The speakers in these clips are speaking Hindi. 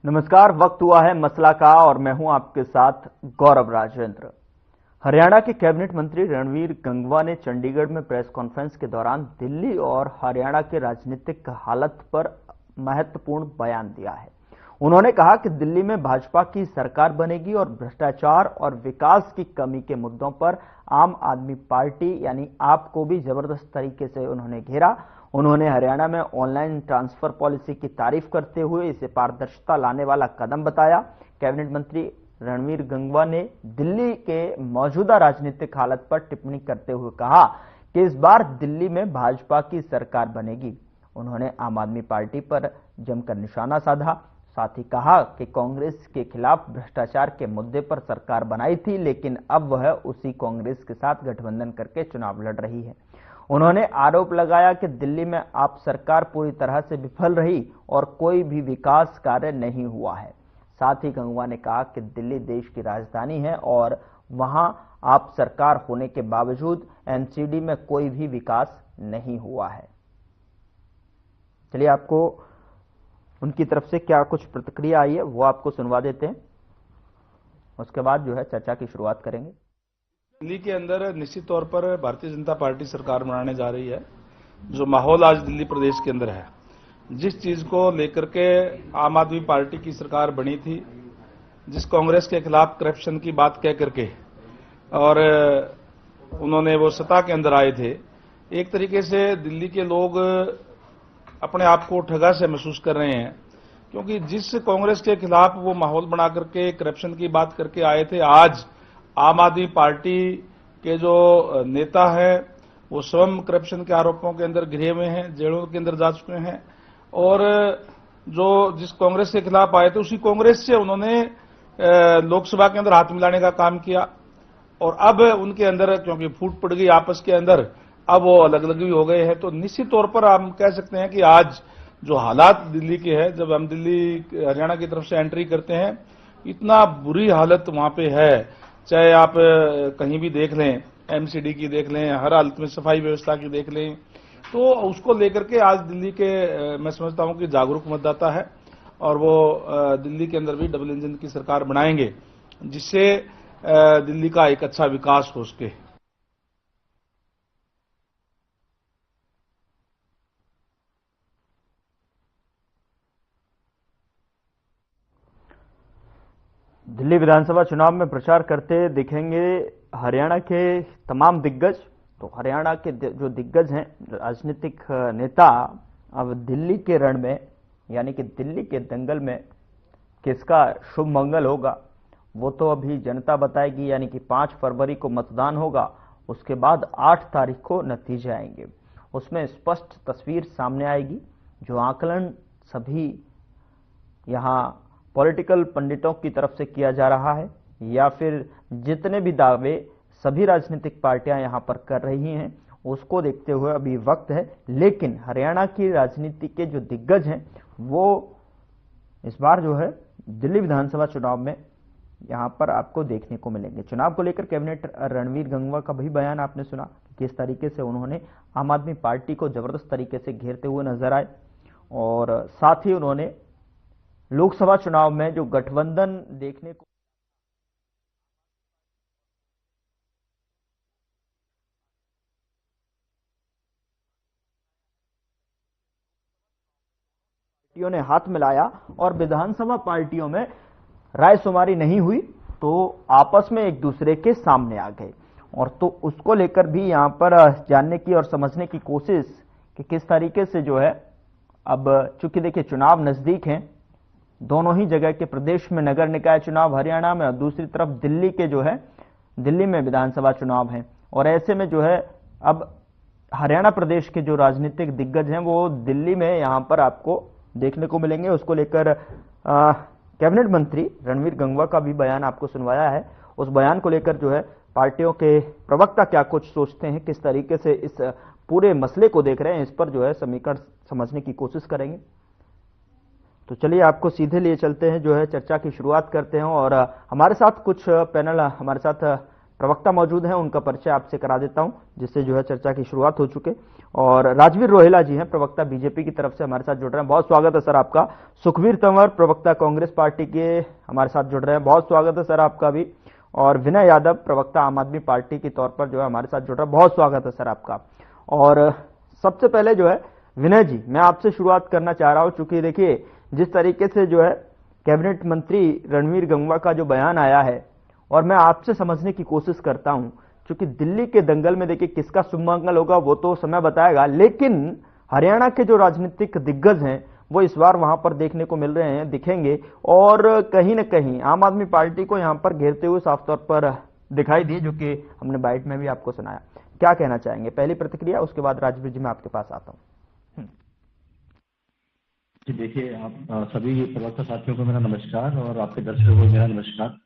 नमस्कार। वक्त हुआ है मसला का और मैं हूं आपके साथ गौरव राजेंद्र। हरियाणा के कैबिनेट मंत्री रणवीर गंगवा ने चंडीगढ़ में प्रेस कॉन्फ्रेंस के दौरान दिल्ली और हरियाणा के राजनीतिक हालत पर महत्वपूर्ण बयान दिया है। उन्होंने कहा कि दिल्ली में भाजपा की सरकार बनेगी और भ्रष्टाचार और विकास की कमी के मुद्दों पर आम आदमी पार्टी यानी आप को भी जबरदस्त तरीके से उन्होंने घेरा। उन्होंने हरियाणा में ऑनलाइन ट्रांसफर पॉलिसी की तारीफ करते हुए इसे पारदर्शिता लाने वाला कदम बताया। कैबिनेट मंत्री रणवीर गंगवा ने दिल्ली के मौजूदा राजनीतिक हालत पर टिप्पणी करते हुए कहा कि इस बार दिल्ली में भाजपा की सरकार बनेगी। उन्होंने आम आदमी पार्टी पर जमकर निशाना साधा। साथ ही कहा कि कांग्रेस के खिलाफ भ्रष्टाचार के मुद्दे पर सरकार बनाई थी, लेकिन अब वह उसी कांग्रेस के साथ गठबंधन करके चुनाव लड़ रही है। उन्होंने आरोप लगाया कि दिल्ली में आप सरकार पूरी तरह से विफल रही और कोई भी विकास कार्य नहीं हुआ है। साथ ही गंगवा ने कहा कि दिल्ली देश की राजधानी है और वहां आप सरकार होने के बावजूद एनसीडी में कोई भी विकास नहीं हुआ है। चलिए आपको उनकी तरफ से क्या कुछ प्रतिक्रिया आई है वो आपको सुनवा देते हैं, उसके बाद जो है चर्चा की शुरुआत करेंगे। दिल्ली के अंदर निश्चित तौर पर भारतीय जनता पार्टी सरकार बनाने जा रही है। जो माहौल आज दिल्ली प्रदेश के अंदर है, जिस चीज को लेकर के आम आदमी पार्टी की सरकार बनी थी, जिस कांग्रेस के खिलाफ करप्शन की बात कह करके और उन्होंने वो सत्ता के अंदर आए थे, एक तरीके से दिल्ली के लोग अपने आप को ठगा से महसूस कर रहे हैं, क्योंकि जिस कांग्रेस के खिलाफ वो माहौल बना करके करप्शन की बात करके आए थे, आज आम आदमी पार्टी के जो नेता है वो स्वयं करप्शन के आरोपों के अंदर घिरे हुए हैं, जेलों के अंदर जा चुके हैं। और जो जिस कांग्रेस के खिलाफ आए थे उसी कांग्रेस से उन्होंने लोकसभा के अंदर हाथ मिलाने का काम किया। और अब उनके अंदर क्योंकि फूट पड़ गई आपस के अंदर, अब वो अलग अलग भी हो गए हैं। तो निश्चित तौर पर हम कह सकते हैं कि आज जो हालात दिल्ली के हैं, जब हम दिल्ली हरियाणा की तरफ से एंट्री करते हैं, इतना बुरी हालत वहां पे है। चाहे आप कहीं भी देख लें, एमसीडी की देख लें, हर हालत में सफाई व्यवस्था की देख लें, तो उसको लेकर के आज दिल्ली के मैं समझता हूं कि जागरूक मतदाता है और वो दिल्ली के अंदर भी डबल इंजन की सरकार बनाएंगे, जिससे दिल्ली का एक अच्छा विकास हो सके। दिल्ली विधानसभा चुनाव में प्रचार करते दिखेंगे हरियाणा के तमाम दिग्गज। तो हरियाणा के जो दिग्गज हैं राजनीतिक नेता, अब दिल्ली के रण में यानी कि दिल्ली के दंगल में किसका शुभ मंगल होगा वो तो अभी जनता बताएगी। यानी कि 5 फरवरी को मतदान होगा, उसके बाद 8 तारीख को नतीजे आएंगे। उसमें स्पष्ट तस्वीर सामने आएगी। जो आकलन सभी यहां पॉलिटिकल पंडितों की तरफ से किया जा रहा है या फिर जितने भी दावे सभी राजनीतिक पार्टियां यहां पर कर रही हैं, उसको देखते हुए अभी वक्त है। लेकिन हरियाणा की राजनीति के जो दिग्गज हैं वो इस बार जो है दिल्ली विधानसभा चुनाव में यहां पर आपको देखने को मिलेंगे। चुनाव को लेकर कैबिनेट रणवीर गंगवा का भी बयान आपने सुना, किस तरीके से उन्होंने आम आदमी पार्टी को जबरदस्त तरीके से घेरते हुए नजर आए। और साथ ही उन्होंने लोकसभा चुनाव में जो गठबंधन देखने को पार्टियों ने हाथ मिलाया और विधानसभा पार्टियों में रायशुमारी नहीं हुई तो आपस में एक दूसरे के सामने आ गए। और तो उसको लेकर भी यहां पर जानने की और समझने की कोशिश कि किस तरीके से जो है, अब चूंकि देखिए चुनाव नजदीक हैं, दोनों ही जगह के प्रदेश में नगर निकाय चुनाव हरियाणा में और दूसरी तरफ दिल्ली के जो है दिल्ली में विधानसभा चुनाव हैं। और ऐसे में जो है अब हरियाणा प्रदेश के जो राजनीतिक दिग्गज हैं वो दिल्ली में यहां पर आपको देखने को मिलेंगे। उसको लेकर कैबिनेट मंत्री रणवीर गंगवा का भी बयान आपको सुनवाया है। उस बयान को लेकर जो है पार्टियों के प्रवक्ता क्या कुछ सोचते हैं, किस तरीके से इस पूरे मसले को देख रहे हैं, इस पर जो है समीकरण समझने की कोशिश करेंगे। तो चलिए आपको सीधे लिए चलते हैं, जो है चर्चा की शुरुआत करते हैं। और हमारे साथ कुछ पैनल हमारे साथ प्रवक्ता मौजूद हैं, उनका परिचय आपसे करा देता हूं, जिससे जो है चर्चा की शुरुआत हो चुके। और राजवीर रोहेला जी हैं, प्रवक्ता बीजेपी की तरफ से हमारे साथ जुड़ रहे हैं। बहुत स्वागत है सर आपका। सुखबीर तंवर, प्रवक्ता कांग्रेस पार्टी के, हमारे साथ जुड़ रहे हैं। बहुत स्वागत है सर आपका भी। और विनय यादव, प्रवक्ता आम आदमी पार्टी के तौर पर जो है हमारे साथ जुड़ रहा है। बहुत स्वागत है सर आपका। और सबसे पहले जो है विनय जी, मैं आपसे शुरुआत करना चाह रहा हूं, चूंकि देखिए जिस तरीके से जो है कैबिनेट मंत्री रणवीर गंगवा का जो बयान आया है, और मैं आपसे समझने की कोशिश करता हूं, क्योंकि दिल्ली के दंगल में देखिए किसका सुमंगल होगा वो तो समय बताएगा, लेकिन हरियाणा के जो राजनीतिक दिग्गज हैं वो इस बार वहां पर देखने को मिल रहे हैं, दिखेंगे, और कहीं ना कहीं आम आदमी पार्टी को यहां पर घेरते हुए साफ तौर पर दिखाई दिए, जो कि हमने बाइट में भी आपको सुनाया। क्या कहना चाहेंगे? पहली प्रतिक्रिया, उसके बाद राजवीर जी मैं आपके पास आता हूं। जी देखिए, आप सभी प्रवक्ता साथियों को मेरा नमस्कार और आपके दर्शकों को मेरा नमस्कार।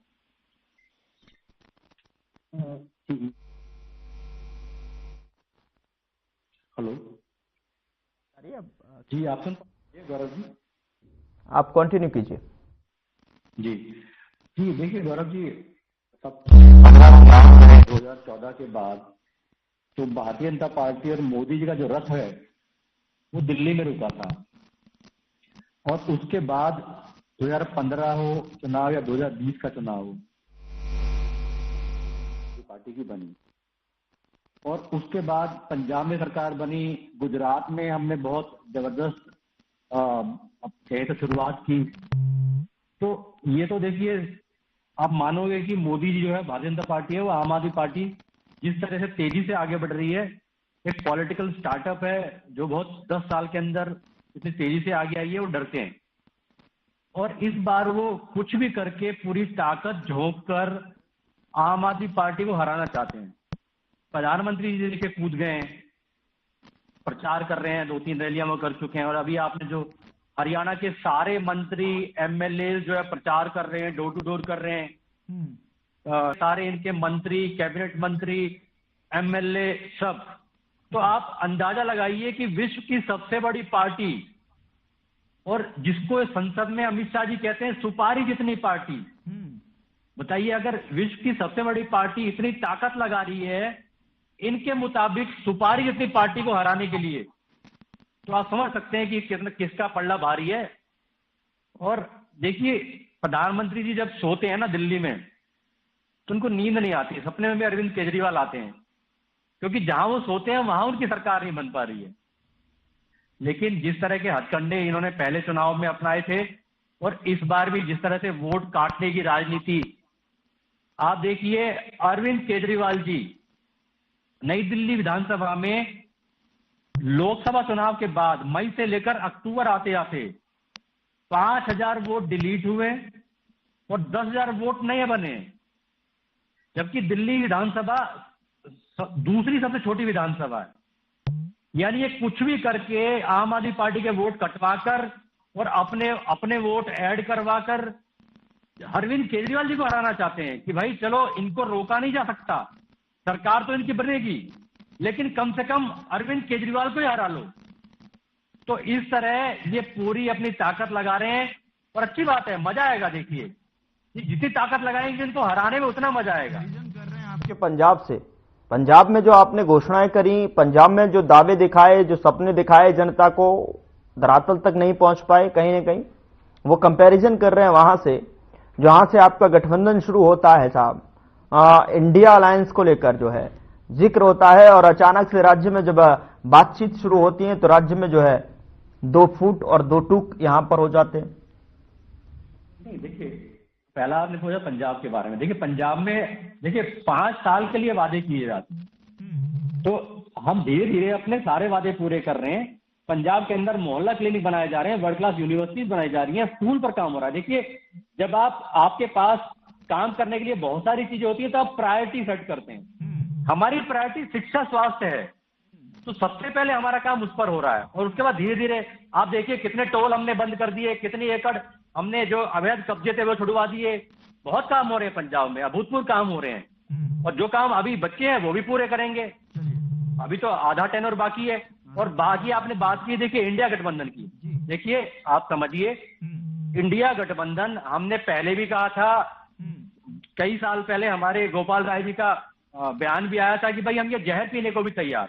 हेलो जी, आप सुन पाइए गौरव जी? आप कंटिन्यू कीजिए। जी जी देखिए गौरव जी, सब 2014 के बाद तो भारतीय जनता पार्टी और मोदी जी का जो रथ है वो दिल्ली में रुका था, और उसके बाद 2015 हो चुनाव या 2020 का चुनाव हो, पार्टी की बनी, और उसके बाद पंजाब में सरकार बनी, गुजरात में हमने बहुत जबरदस्त कहे तो शुरुआत की। तो ये तो देखिए, आप मानोगे कि मोदी जी जो है, भारतीय जनता पार्टी है, वो आम आदमी पार्टी जिस तरह से तेजी से आगे बढ़ रही है, एक पॉलिटिकल स्टार्टअप है जो बहुत 10 साल के अंदर इतनी तेजी से आगे आई है, वो डरते हैं। और इस बार वो कुछ भी करके पूरी ताकत झोंक कर आम आदमी पार्टी को हराना चाहते हैं। प्रधानमंत्री जी के कूद गए, प्रचार कर रहे हैं, 2-3 रैलियां वो कर चुके हैं, और अभी आपने जो हरियाणा के सारे मंत्री एमएलए जो है प्रचार कर रहे हैं, डोर टू डोर कर रहे हैं, सारे इनके मंत्री, कैबिनेट मंत्री, एमएलए सब। तो आप अंदाजा लगाइए कि विश्व की सबसे बड़ी पार्टी, और जिसको संसद में अमित शाह जी कहते हैं सुपारी जितनी पार्टी, बताइए अगर विश्व की सबसे बड़ी पार्टी इतनी ताकत लगा रही है इनके मुताबिक सुपारी जितनी पार्टी को हराने के लिए, तो आप समझ सकते हैं कि किसका पल्ला भारी है। और देखिए, प्रधानमंत्री जी जब सोते हैं ना दिल्ली में, तो उनको नींद नहीं आती। सपने में भी अरविंद केजरीवाल आते हैं, क्योंकि जहां वो सोते हैं वहां उनकी सरकार नहीं बन पा रही है। लेकिन जिस तरह के हथकंडे इन्होंने पहले चुनाव में अपनाए थे, और इस बार भी जिस तरह से वोट काटने की राजनीति, आप देखिए अरविंद केजरीवाल जी नई दिल्ली विधानसभा में लोकसभा चुनाव के बाद मई से लेकर अक्टूबर आते आते 5000 वोट डिलीट हुए और 10,000 वोट नए बने, जबकि दिल्ली विधानसभा दूसरी सबसे छोटी विधानसभा है। यानी ये कुछ भी करके आम आदमी पार्टी के वोट कटवाकर और अपने वोट ऐड करवाकर अरविंद केजरीवाल जी को हराना चाहते हैं कि भाई चलो, इनको रोका नहीं जा सकता, सरकार तो इनकी बनेगी, लेकिन कम से कम अरविंद केजरीवाल को ही हरा लो। तो इस तरह ये पूरी अपनी ताकत लगा रहे हैं, और अच्छी बात है, मजा आएगा। देखिए जितनी ताकत लगाएंगे इनको हराने में उतना मजा आएगा। कर रहे हैं आपके पंजाब से, पंजाब में जो आपने घोषणाएं करी, पंजाब में जो दावे दिखाए, जो सपने दिखाए जनता को, धरातल तक नहीं पहुंच पाए, कहीं ना कहीं वो कंपैरिजन कर रहे हैं वहां से जहां से आपका गठबंधन शुरू होता है साहब, इंडिया अलायंस को लेकर जो है जिक्र होता है, और अचानक से राज्य में जब बातचीत शुरू होती है तो राज्य में जो है 2 फूट और 2 टूक यहां पर हो जाते हैं। नहीं देखिए, पहला आपने पूछा पंजाब के बारे में। देखिए पंजाब में देखिए 5 साल के लिए वादे किए जाते हैं, तो हम धीरे धीरे अपने सारे वादे पूरे कर रहे हैं। पंजाब के अंदर मोहल्ला क्लिनिक बनाए जा रहे हैं, वर्ल्ड क्लास यूनिवर्सिटीज बनाई जा रही हैं, स्कूल पर काम हो रहा है। देखिए जब आपके पास काम करने के लिए बहुत सारी चीजें होती है तो आप प्रायोरिटी सेट करते हैं। हमारी प्रायोरिटी शिक्षा स्वास्थ्य है, तो सबसे पहले हमारा काम उस पर हो रहा है, और उसके बाद धीरे धीरे आप देखिए कितने टोल हमने बंद कर दिए, कितनी एकड़ हमने जो अवैध कब्जे थे वो छुड़वा दिए। बहुत काम हो रहे हैं पंजाब में, अभूतपूर्व काम हो रहे हैं, और जो काम अभी बच्चे हैं वो भी पूरे करेंगे। अभी तो आधा टेनर बाकी है। और बाकी आपने बात की देखिए इंडिया गठबंधन की, देखिए आप समझिए, इंडिया गठबंधन हमने पहले भी कहा था कई साल पहले हमारे गोपाल राय जी का बयान भी आया था कि भाई हम ये जहर पीने को भी तैयार,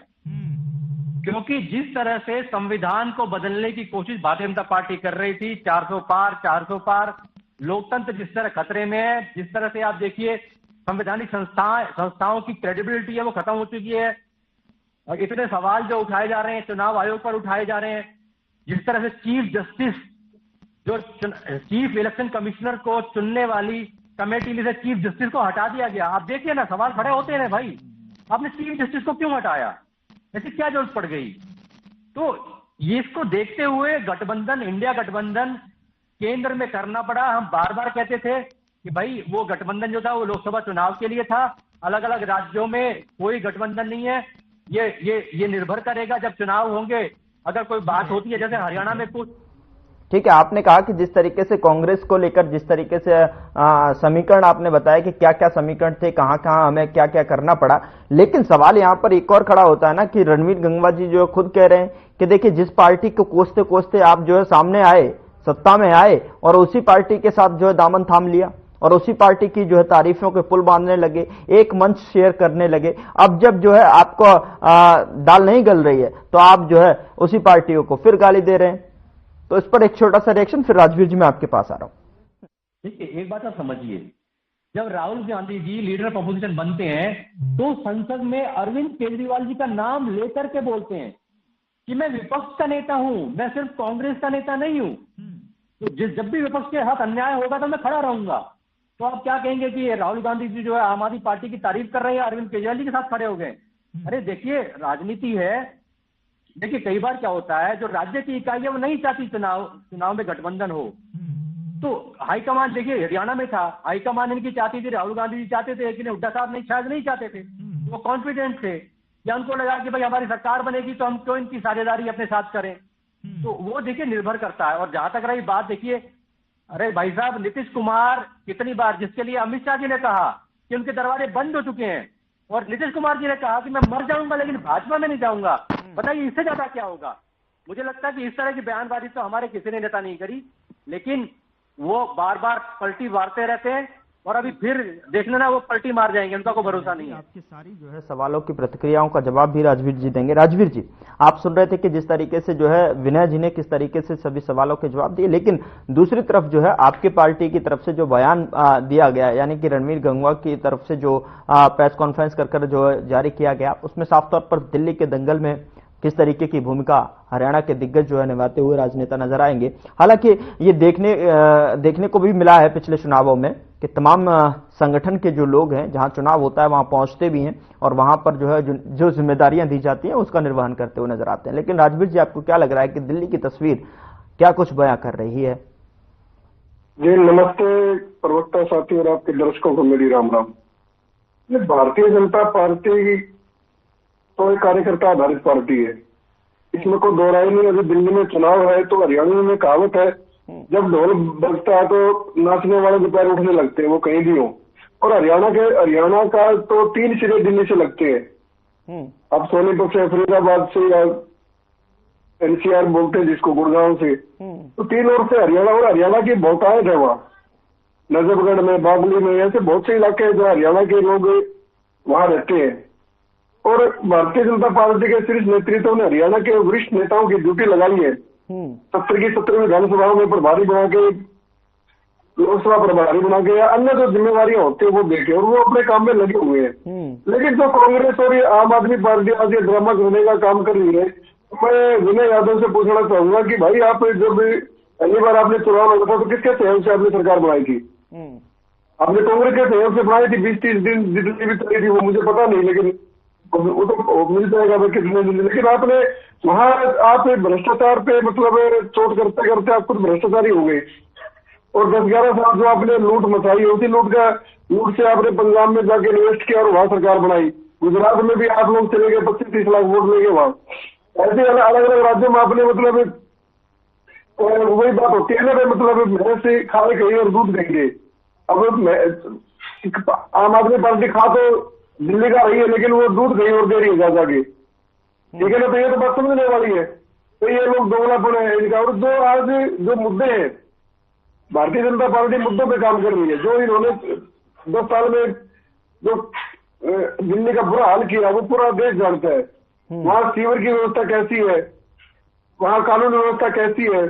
क्योंकि जिस तरह से संविधान को बदलने की कोशिश भारतीय जनता पार्टी कर रही थी, 400 पार, लोकतंत्र जिस तरह खतरे में है, जिस तरह से आप देखिए संवैधानिक संस्थाओं की क्रेडिबिलिटी है वो खत्म हो चुकी है, और इतने सवाल जो उठाए जा रहे हैं चुनाव आयोग पर उठाए जा रहे हैं, जिस तरह से चीफ जस्टिस जो चीफ इलेक्शन कमिश्नर को चुनने वाली कमेटी में से चीफ जस्टिस को हटा दिया गया। आप देखिए ना, सवाल खड़े होते हैं भाई, आपने चीफ जस्टिस को क्यों हटाया, ऐसी क्या जरूरत पड़ गई। तो ये इसको देखते हुए गठबंधन, इंडिया गठबंधन केंद्र में करना पड़ा। हम बार बार कहते थे कि भाई वो गठबंधन जो था वो लोकसभा चुनाव के लिए था, अलग अलग राज्यों में कोई गठबंधन नहीं है। ये निर्भर करेगा जब चुनाव होंगे, अगर कोई बात होती है जैसे हरियाणा में कुछ। ठीक है, आपने कहा कि जिस तरीके से कांग्रेस को लेकर जिस तरीके से समीकरण आपने बताया कि क्या क्या समीकरण थे, कहां कहां हमें क्या क्या करना पड़ा, लेकिन सवाल यहां पर एक और खड़ा होता है ना कि रणवीर गंगवा जी जो खुद कह रहे हैं कि देखिए जिस पार्टी को कोसते कोसते आप जो है सामने आए, सत्ता में आए, और उसी पार्टी के साथ जो है दामन थाम लिया और उसी पार्टी की जो है तारीफों के पुल बांधने लगे, एक मंच शेयर करने लगे। अब जब जो है आपको दाल नहीं गल रही है तो आप जो है उसी पार्टियों को फिर गाली दे रहे हैं। तो इस पर एक छोटा सा रिएक्शन, फिर राजवीर जी मैं आपके पास आ रहा हूं। देखिए, एक बात आप समझिए, जब Rahul Gandhi ji leader of opposition बनते हैं तो संसद में अरविंद केजरीवाल जी का नाम लेकर के बोलते हैं कि मैं विपक्ष का नेता हूं, मैं सिर्फ कांग्रेस का नेता नहीं हूं, तो जब भी विपक्ष के साथ अन्याय होगा तो मैं खड़ा रहूंगा। तो आप क्या कहेंगे कि राहुल गांधी जी जो है आम आदमी पार्टी की तारीफ कर रहे हैं, अरविंद केजरीवाल जी के साथ खड़े हो गए। अरे देखिए, राजनीति है। देखिए, कई बार क्या होता है, जो राज्य की इकाई है वो नहीं चाहती चुनाव में गठबंधन हो, तो हाईकमान, देखिए हरियाणा में था, हाईकमान इनकी चाहती थी, राहुल गांधी जी चाहते थे, लेकिन हुड्डा साहब शायद नहीं चाहते थे। वो कॉन्फिडेंट थे या उनको लगा कि भाई हमारी सरकार बनेगी तो हम क्यों इनकी साझेदारी अपने साथ करें। तो वो देखिए निर्भर करता है। और जहां तक रही बात, देखिए, अरे भाई साहब, नीतीश कुमार कितनी बार, जिसके लिए अमित शाह जी ने कहा कि उनके दरवाजे बंद हो चुके हैं, और नीतीश कुमार जी ने कहा कि मैं मर जाऊंगा लेकिन भाजपा में नहीं जाऊंगा, बताइए इससे ज्यादा क्या होगा। मुझे लगता है कि इस तरह की बयानबाजी तो हमारे किसी ने नेता नहीं करी, लेकिन वो बार बार पलटी मारते रहते हैं, और अभी फिर देख लेना वो पलटी मार जाएंगे, उनका कोई भरोसा नहीं है। आपकी सारी जो है सवालों की प्रतिक्रियाओं का जवाब भी राजवीर जी देंगे। राजवीर जी, आप सुन रहे थे कि जिस तरीके से जो है विनय जी ने किस तरीके से सभी सवालों के जवाब दिए, लेकिन दूसरी तरफ जो है आपके पार्टी की तरफ से जो बयान दिया गया, यानी कि रणवीर गंगवा की तरफ से जो प्रेस कॉन्फ्रेंस कर जो जारी किया गया, उसमें साफ तौर पर दिल्ली के दंगल में किस तरीके की भूमिका हरियाणा के दिग्गज जो है निभाते हुए राजनेता नजर आएंगे। हालांकि ये देखने को भी मिला है पिछले चुनावों में कि तमाम संगठन के जो लोग हैं, जहां चुनाव होता है वहां पहुंचते भी हैं और वहां पर जो है जो जिम्मेदारियां दी जाती हैं उसका निर्वहन करते हुए नजर आते हैं। लेकिन राजवीर जी, आपको क्या लग रहा है कि दिल्ली की तस्वीर क्या कुछ बयां कर रही है? जी नमस्ते प्रवक्ता साथी और आपके दर्शकों को मेरी राम राम। भारतीय जनता पार्टी तो एक कार्यकर्ता आधारित पार्टी है, इसमें कोई दो राय नहीं। अभी दिल्ली में चुनाव है तो हरियाणा में कहावत है, जब ढोल बजता है तो नाचने वाले दोपहर उठने लगते हैं, वो कहीं भी हो। और हरियाणा का तो 3 सिरे दिल्ली से लगते हैं। अब सोनीपत से, फरीदाबाद से, या एनसीआर बोलते हैं जिसको, गुड़गांव से, तो 3 ओर से हरियाणा, और हरियाणा की बहुतायत है वहाँ। नजफगढ़ में, बागली में, ऐसे बहुत से इलाके हैं जो हरियाणा के लोग वहां रहते हैं। और भारतीय जनता पार्टी के शीर्ष नेतृत्व ने हरियाणा के वरिष्ठ नेताओं की ड्यूटी लगाई है। 70 की 70 विधानसभाओं में प्रभारी बना के, लोकसभा प्रभारी बना के, या अन्य जो जिम्मेवारियां होती है वो देखे, और वो अपने काम में लगे हुए हैं। लेकिन जो कांग्रेस और ये आम आदमी पार्टी आज ये ड्रामा करने का काम कर रही है, मैं विनय यादव से पूछना चाहूंगा कि भाई, आप जब पहली बार आपने चुनाव लड़ा था तो किसके सहयोग से आपने सरकार बनाई थी? आपने कांग्रेस के सहयोग से बनाई थी। 20-30 दिन जितनी भी चली थी वो मुझे पता नहीं, लेकिन वो तो मिल जाएगा भाई कितने दिन। लेकिन आपने वहां आप भ्रष्टाचार पे मतलब चोट करते करते आप खुद भ्रष्टाचारी हो गए, और 10-11 साल जो आपने लूट मचाई, उसी लूट से आपने पंजाब में जाके इन्वेस्ट किया और वहां सरकार बनाई। गुजरात में भी आप लोग चले गए, 25-30 लाख वोट लेके वहां। ऐसे अलग अलग राज्यों में आपने मतलब वही बात होती है ना, मतलब भैंस से खा कहीं और दूध देंगे। अब आम आदमी पार्टी खा तो दिल्ली का रही है, लेकिन वो दूध कहीं और दे रही है जाके, ठीक है ना। तो ये तो बात समझने वाली है। तो ये लोग दोगलापन है इनका। और जो आज जो मुद्दे हैं, भारतीय जनता पार्टी मुद्दों पे काम कर रही है। जो इन्होंने 10 साल में जो दिल्ली का बुरा हाल किया वो पूरा देश जानता है। वहां सीवर की व्यवस्था कैसी है, वहां कानून व्यवस्था कैसी है।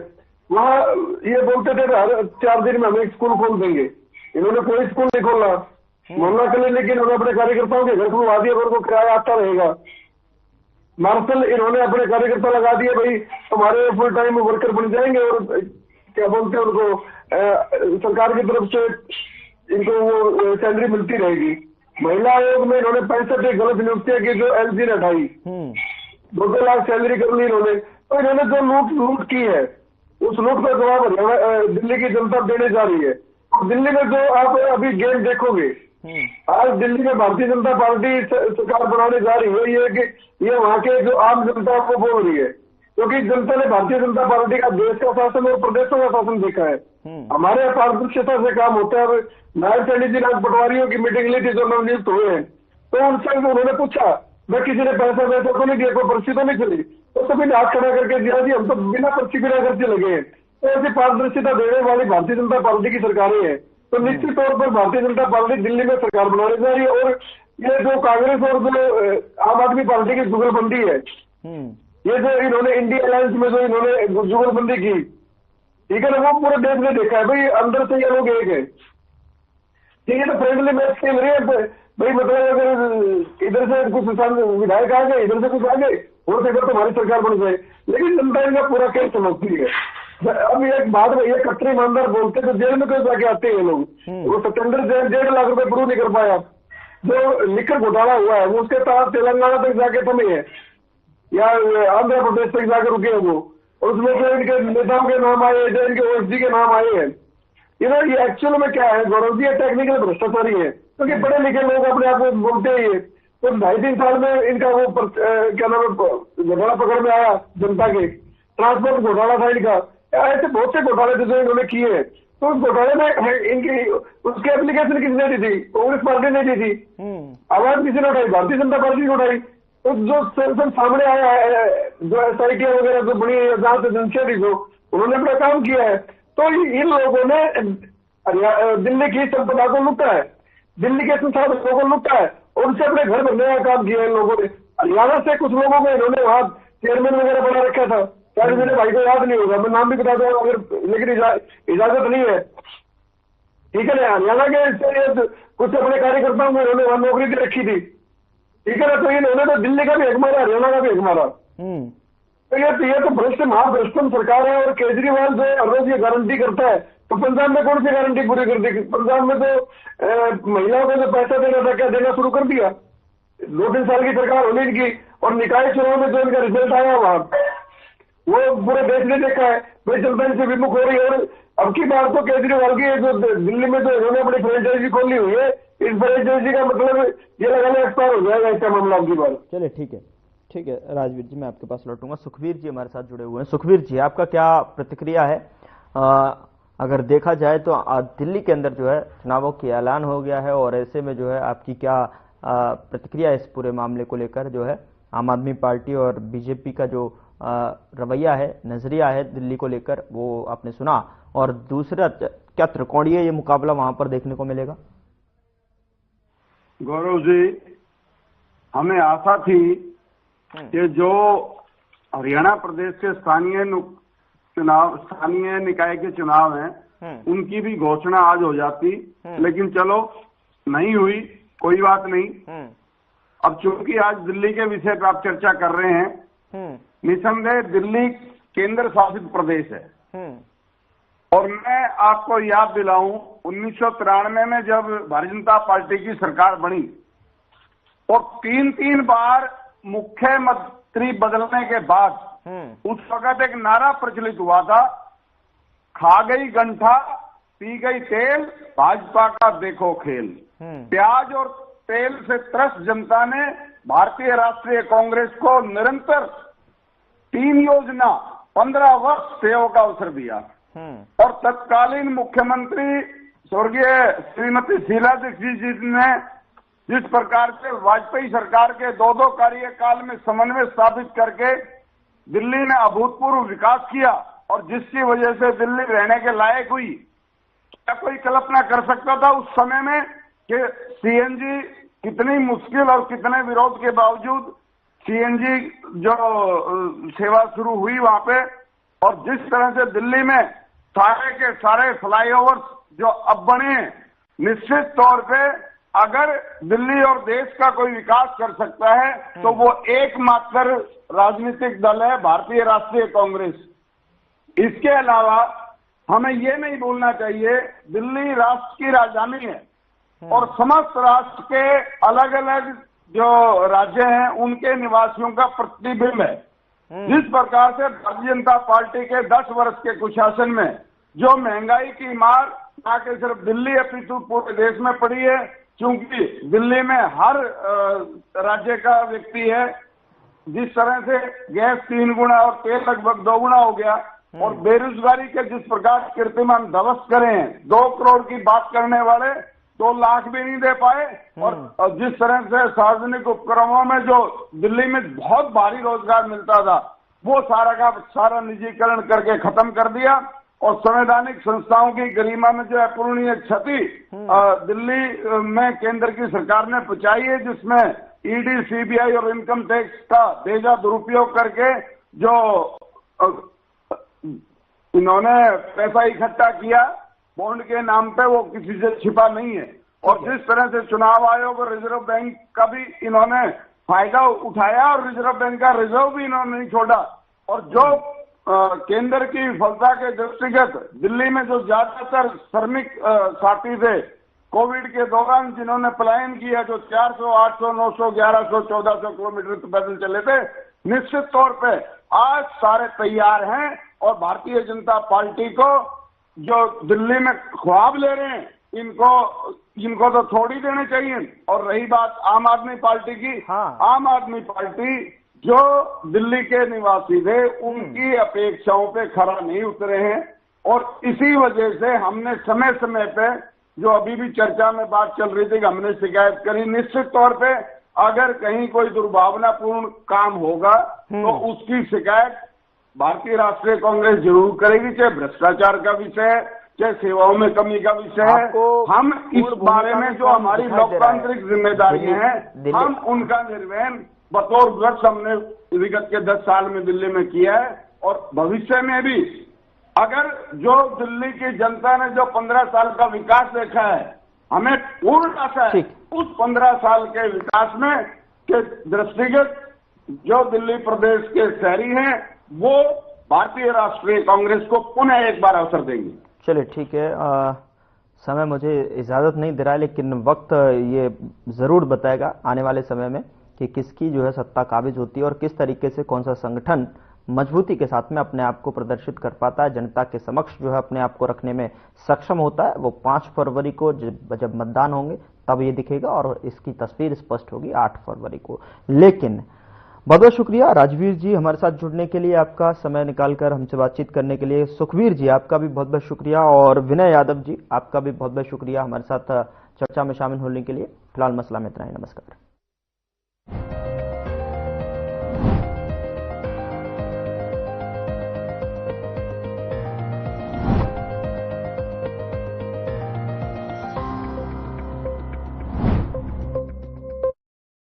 वहां ये बोलते थे हर 4 दिन में हम एक स्कूल खोल देंगे, इन्होंने कोई स्कूल नहीं खोला। मोहल्ला क्लिनिक इन्होंने अपने कार्यकर्ताओं के घर खुलवा दिए, उनको किराया आता रहेगा। मार्शल इन्होंने अपने कार्यकर्ता लगा दिए, भाई हमारे फुल टाइम वर्कर बन जाएंगे और क्या बोलते हैं उनको सरकार की तरफ से इनको वो सैलरी मिलती रहेगी। महिला आयोग में इन्होंने 65 गलत नियुक्तियां की जो एलजी ने हटाई, 2 लाख सैलरी कर ली इन्होंने। तो इन्होंने जो लूट की है उस लूट का जवाब दिल्ली की जनता देने जा रही है। और दिल्ली में जो आप अभी गेम देखोगे, आज दिल्ली में भारतीय जनता पार्टी सरकार बनाने जा रही है, ये कि ये वहां के जो आम जनता को बोल रही है, क्योंकि जनता ने भारतीय जनता पार्टी का देश का शासन और प्रदेशों का शासन देखा है। हमारे यहाँ पारदर्शिता से काम होता है। नायब सैनी जी ने आज पटवारियों की मीटिंग ली थी जो नवनियुक्त हुए हैं, तो उनसे उन्होंने पूछा मैं किसी ने पैसा वैसा तो नहीं दिया, कोई पर्ची तो नहीं चली, तो सभी ने हाथ खड़ा करके दिया जी हम तो बिना पर्ची बिना खर्चे लगे हैं। तो ऐसी पारदर्शिता देने वाली भारतीय जनता पार्टी की सरकारें हैं। तो निश्चित तौर पर भारतीय जनता पार्टी दिल्ली में सरकार बनाने जा रही है। और ये जो कांग्रेस और जो आम आदमी पार्टी की जुगलबंदी है, ये जो इन्होंने इंडिया अलायंस में जो इन्होंने जुगलबंदी की, ठीक है ना, वो पूरे देश ने देखा है। भाई अंदर से ये लोग एक है, ठीक है, तो फ्रेंडली मैच खेल रहे हैं भाई। मतलब अगर इधर से कुछ विधायक आ गए, इधर से कुछ आ गए, हो सके तो हमारी सरकार बन जाए, लेकिन जनता इनका पूरा खेल समझती है। अब एक बात में ये कतरी ईमानदार बोलते तो जेल में क्यों जाके आते हैं लोग। वो सत्येंद्र जैन 1.5 लाख रुपए प्रूव नहीं कर पाया, जो लिकर घोटाला हुआ है वो उसके तहत तेलंगाना तक जाके थमे है या आंध्र प्रदेश तक जाकर रुके हैं वो, और उसमें जो इनके नेताओं के नाम आए, जो इनके ओएसडी के नाम आए हैं, ये एक्चुअल में क्या है, गौरव जी टेक्निकल भ्रष्टाचारी है, क्योंकि पढ़े लिखे लोग अपने आप को बोलते ही। तो 2.5-3 साल में इनका वो क्या नाम है घोटाला पकड़ में आया जनता के, ट्रांसपोर्ट घोटाला था इनका, ऐसे बहुत से घोटाले थे जो इन्होंने किए हैं। तो उस घोटाले में इनकी उसकी एप्लीकेशन किसने दी थी? कांग्रेस पार्टी ने दी थी। आवाज किसी ने उठाई? भारतीय जनता पार्टी ने उठाई। तो जो सब सामने आया है, जो एसआईटी वगैरह जो बनी है, जांच एजेंसियां थी, जो उन्होंने अपना काम किया है। तो इन लोगों ने दिल्ली की संपदा को लूटा है, दिल्ली के संसाधनों को लूटा है, और उनसे अपने घर बनने का काम किया है इन लोगों ने। हरियाणा से कुछ लोगों को इन्होंने वहां चेयरमैन वगैरह बना रखा था, शायद मेरे भाई को याद नहीं होगा, मैं नाम भी बता दूंगा अगर, लेकिन इजाजत नहीं है, ठीक है ना। हरियाणा के कुछ अपने कार्यकर्ताओं को इन्होंने वहां नौकरी दे रखी थी, ठीक है ना। तो इन्होंने तो दिल्ली का भी हक मारा, हरियाणा का भी हक मारा। तो ये तो भ्रष्ट महाभ्रष्टम सरकार है। और केजरीवाल जो हर रोज ये गारंटी करता है, तो पंजाब में कौन सी गारंटी पूरी कर दी? पंजाब में तो महिलाओं को जो पैसा देना था, क्या देना शुरू कर दिया? 2-3 साल की सरकार होने इनकी, और निकाय चुनाव में जो इनका रिजल्ट आया वहां, वो पूरे देश ने देखा है। भाई जनता इनसे विमुख हो रही है। और अब की बार तो केजरीवाल की जो दिल्ली में जो इन्होंने अपनी फ्रेंचाइजी खोली हुई है, इस फ्रेंचाइजी का मतलब ये लगाने एक्सपायर हो जाएगा इसका मामला अब की बार। चलिए ठीक है राजवीर जी, मैं आपके पास लौटूंगा। सुखवीर जी हमारे साथ जुड़े हुए हैं। सुखवीर जी, आपका क्या प्रतिक्रिया है? अगर देखा जाए तो दिल्ली के अंदर जो है चुनावों की ऐलान हो गया है, और ऐसे में जो है आपकी क्या प्रतिक्रिया इस पूरे मामले को लेकर? जो है आम आदमी पार्टी और बीजेपी का जो रवैया है, नजरिया है दिल्ली को लेकर, वो आपने सुना। और दूसरा, क्या त्रिकोणीय ये मुकाबला वहां पर देखने को मिलेगा? गौरव जी, हमें आशा थी कि जो हरियाणा प्रदेश के स्थानीय निकाय के चुनाव हैं, उनकी भी घोषणा आज हो जाती, लेकिन चलो नहीं हुई, कोई बात नहीं। अब चूंकि आज दिल्ली के विषय पर आप चर्चा कर रहे हैं, निसंदेह दिल्ली केंद्र शासित प्रदेश है। और मैं आपको याद दिलाऊं, 1993 में जब भारतीय जनता पार्टी की सरकार बनी और 3 बार मुख्यमंत्री बदलने के बाद उस वक्त एक नारा प्रचलित हुआ था, खा गई गंठा पी गई तेल, भाजपा का देखो खेल। प्याज और तेल से त्रस्त जनता ने भारतीय राष्ट्रीय कांग्रेस को निरंतर 3 योजना 15 वर्ष सेवा का अवसर दिया। और तत्कालीन मुख्यमंत्री स्वर्गीय श्रीमती शीला दीक्षित जी ने जिस प्रकार से वाजपेयी सरकार के 2 कार्यकाल में समन्वय स्थापित करके दिल्ली ने अभूतपूर्व विकास किया, और जिसकी वजह से दिल्ली रहने के लायक हुई, क्या कोई कल्पना कर सकता था उस समय में कि सीएनजी कितनी मुश्किल और कितने विरोध के बावजूद सीएनजी जो सेवा शुरू हुई वहां पे, और जिस तरह से दिल्ली में सारे के सारे फ्लाईओवर्स जो अब बने हैं, निश्चित तौर पे अगर दिल्ली और देश का कोई विकास कर सकता है तो वो एकमात्र राजनीतिक दल है भारतीय राष्ट्रीय कांग्रेस। इसके अलावा हमें ये नहीं भूलना चाहिए, दिल्ली राष्ट्र की राजधानी है और समस्त राष्ट्र के अलग अलग जो राज्य हैं उनके निवासियों का प्रतिबिंब है। जिस प्रकार से भारतीय जनता पार्टी के 10 वर्ष के कुशासन में जो महंगाई की मार ना कि सिर्फ दिल्ली अपितु पूरे देश में पड़ी है, क्योंकि दिल्ली में हर राज्य का व्यक्ति है, जिस तरह से गैस 3 गुना और तेल लगभग 2 गुना हो गया, और बेरोजगारी के जिस प्रकार कीर्तिमान ध्वस्त करे हैं, 2 करोड़ की बात करने वाले 2 लाख भी नहीं दे पाए, और जिस तरह से सार्वजनिक उपक्रमों में जो दिल्ली में बहुत भारी रोजगार मिलता था वो सारा का सारा निजीकरण करके खत्म कर दिया, और संवैधानिक संस्थाओं की गरिमा में जो अपूरणीय क्षति दिल्ली में केंद्र की सरकार ने पहुंचाई है, जिसमें ईडी, सीबीआई और इनकम टैक्स का बेजा दुरुपयोग करके जो इन्होंने पैसा इकट्ठा किया बॉन्ड के नाम पे, वो किसी से छिपा नहीं है। और जिस तरह से चुनाव आयोग और रिजर्व बैंक का भी इन्होंने फायदा उठाया और रिजर्व बैंक का रिजर्व भी इन्होंने नहीं छोड़ा, और जो केंद्र की विफलता के दृष्टिगत दिल्ली में जो ज्यादातर श्रमिक साथी थे कोविड के दौरान जिन्होंने पलायन किया, जो 400, 800, 900, 1100, 1400 किलोमीटर पैदल चले थे, निश्चित तौर पे आज सारे तैयार हैं और भारतीय जनता पार्टी को जो दिल्ली में ख्वाब ले रहे हैं इनको तो छोड़ ही देने चाहिए। और रही बात आम आदमी पार्टी की, आम आदमी पार्टी जो दिल्ली के निवासी थे उनकी अपेक्षाओं पे खरा नहीं उतरे हैं, और इसी वजह से हमने समय समय पे जो अभी भी चर्चा में बात चल रही थी कि हमने शिकायत करी, निश्चित तौर पे अगर कहीं कोई दुर्भावनापूर्ण काम होगा तो उसकी शिकायत भारतीय राष्ट्रीय कांग्रेस जरूर करेगी, चाहे भ्रष्टाचार का विषय है, चाहे सेवाओं में कमी का विषय है। हम इस बारे में जो हमारी लोकतांत्रिक जिम्मेदारियां हैं हम उनका निर्वहन बतौर वर्ष हमने विगत के 10 साल में दिल्ली में किया है, और भविष्य में भी अगर जो दिल्ली की जनता ने जो 15 साल का विकास देखा है, हमें पूर्ण आशा है उस 15 साल के विकास में के दृष्टिगत जो दिल्ली प्रदेश के शहरी हैं वो भारतीय राष्ट्रीय कांग्रेस को पुनः एक बार अवसर देंगे। चलिए ठीक है, समय मुझे इजाजत नहीं दे रहा है, लेकिन वक्त ये जरूर बताएगा आने वाले समय में कि किसकी जो है सत्ता काबिज होती है और किस तरीके से कौन सा संगठन मजबूती के साथ में अपने आप को प्रदर्शित कर पाता है, जनता के समक्ष जो है अपने आप को रखने में सक्षम होता है। वो 5 फरवरी को जब मतदान होंगे तब ये दिखेगा और इसकी तस्वीर स्पष्ट होगी 8 फरवरी को। लेकिन बहुत बहुत शुक्रिया राजवीर जी हमारे साथ जुड़ने के लिए, आपका समय निकालकर हमसे बातचीत करने के लिए। सुखवीर जी आपका भी बहुत बहुत शुक्रिया, और विनय यादव जी आपका भी बहुत बहुत शुक्रिया हमारे साथ चर्चा में शामिल होने के लिए। फिलहाल मसला में इतना ही, नमस्कार।